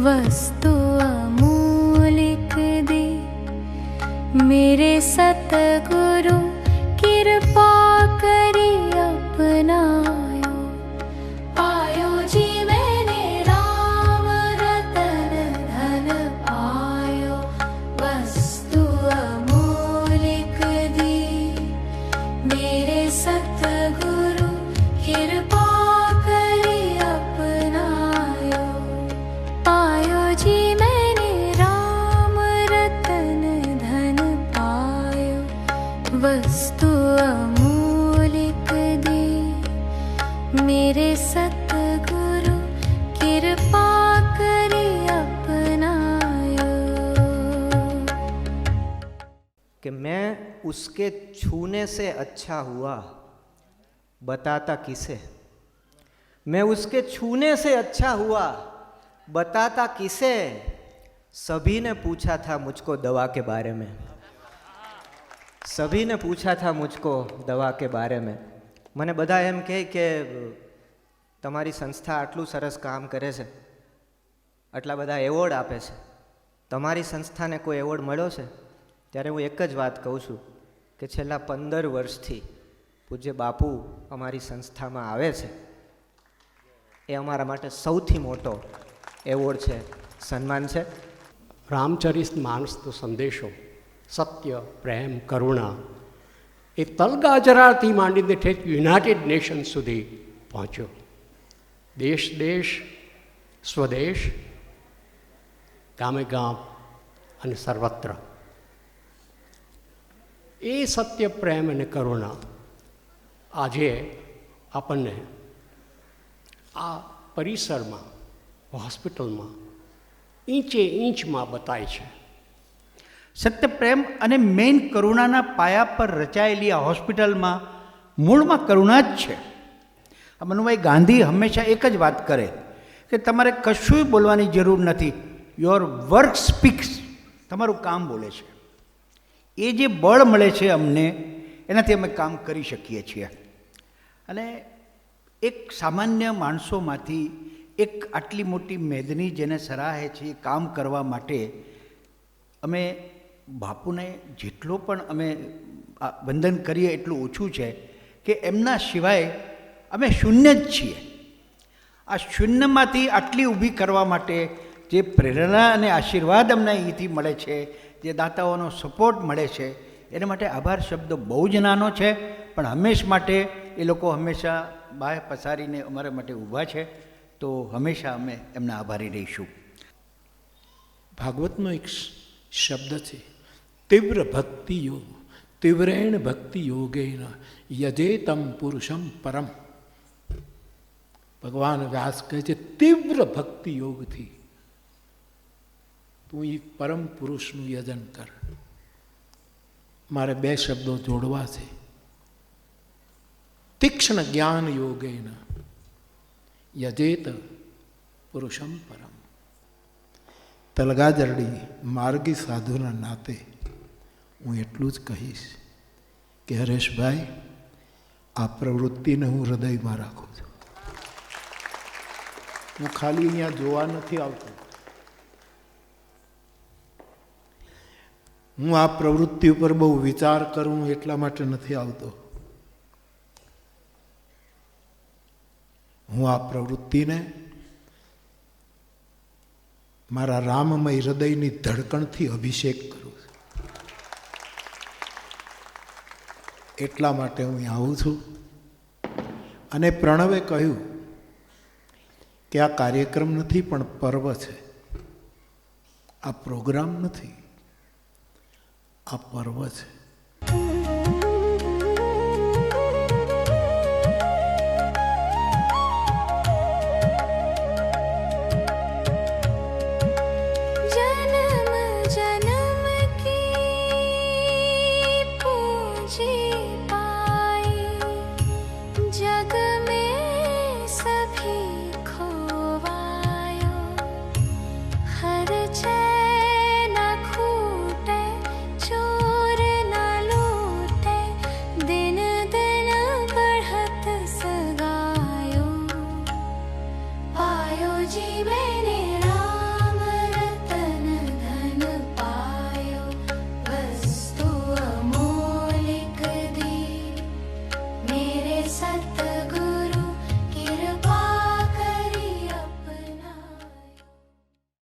वस्तु अमूलिक दी मेरे सतगुरु कृपा करी अपनायो। पायो जी मैंने राम रतन धन पायो, वस्तु अमूलिक दी मेरे सतगुरु कृपा करी अपनायो। पायो जी मैंने राम रतन धन पायो, वस्तु अमूलिक दी मेरे सतगुरु कृपा करी अपनायो। कि मैं उसके छूने से अच्छा हुआ बताता किसे, मैं उसके छूने से अच्छा हुआ बताता किसे। सभी ने पूछा था मुझको दवा के बारे में, सभी ने पूछा था मुझको दवा के बारे में। મને બધા એમ કહે કે તમારી સંસ્થા આટલું સરસ કામ કરે છે, આટલા બધા એવોર્ડ આપે છે, તમારી સંસ્થાને કોઈ એવોર્ડ મળ્યો છે? ત્યારે હું એક જ વાત કહું છું કે છેલ્લા 15 વર્ષથી પૂજ્ય બાપુ અમારી સંસ્થામાં આવે છે, એ અમારા માટે સૌથી મોટો એવોર્ડ છે, સન્માન છે. રામચરિત માનસનો સંદેશો સત્ય, પ્રેમ, કરુણા એ તલગાજરાથી માંડીને ઠેઠ યુનાઇટેડ નેશન સુધી પહોંચ્યો. દેશ દેશ, સ્વદેશ, ગામે ગામ અને સર્વત્ર એ સત્ય, પ્રેમ અને કરુણા આજે આપણને આ પરિસરમાં, હોસ્પિટલમાં ઈંચે ઈંચમાં બતાય છે. સત્ય, પ્રેમ અને મેઇન કરુણાના પાયા પર રચાયેલી આ હોસ્પિટલમાં મૂળમાં કરુણા જ છે. મનુભાઈ ગાંધી હંમેશા એક જ વાત કરે કે તમારે કશું બોલવાની જરૂર નથી, યોર વર્ક સ્પીક્સ, તમારું કામ બોલે છે. એ જે બળ મળે છે અમને, એનાથી અમે કામ કરી શકીએ છીએ. અને એક સામાન્ય માણસોમાંથી એક આટલી મોટી મેદની જેને સરાહે છે એ કામ કરવા માટે અમે બાપુને જેટલો પણ અમે વંદન કરીએ એટલું ઓછું છે કે એમના સિવાય અમે શૂન્ય જ છીએ. આ શૂન્યમાંથી આટલી ઊભી કરવા માટે જે પ્રેરણા અને આશીર્વાદ અમને અહીંથી મળે છે, જે દાતાઓનો સપોર્ટ મળે છે, એના માટે આભાર શબ્દ બહુ જ નાનો છે, પણ હંમેશ માટે એ લોકો હંમેશા બાય પસારીને અમારા માટે ઊભા છે. તો હંમેશા અમે એમના આભારી રહીશું. ભાગવતનો એક શબ્દ છે, તીવ્ર ભક્તિ યોગ, તીવ્રેણ ભક્તિ યોગેન યજેતમ પુરુષમ પરમ. ભગવાન વ્યાસ કહે છે તીવ્ર ભક્તિ યોગથી તું એ પરમ પુરુષનું યજન કર. મારે બે શબ્દો જોડવા છે, તીક્ષ્ણ જ્ઞાન યોગેન યજેત પુરુષમ પરમ. તલગાજરડી માર્ગી સાધુના નાતે હું એટલું જ કહીશ કે હરેશભાઈ, આ પ્રવૃત્તિને હું હૃદયમાં રાખું છું. હું ખાલી અહીંયા જોવા નથી આવતો, હું આ પ્રવૃત્તિ ઉપર બહુ વિચાર કરું એટલા માટે નથી આવતો. હું આ પ્રવૃત્તિને મારા રામમય હૃદયની ધડકણથી અભિષેક કરું છું. એટલા માટે હું આવું છું. અને પ્રણવે કહ્યું કે આ કાર્યક્રમ નથી પણ પર્વ છે, આ પ્રોગ્રામ નથી, આ પર્વ છે. जी मैंने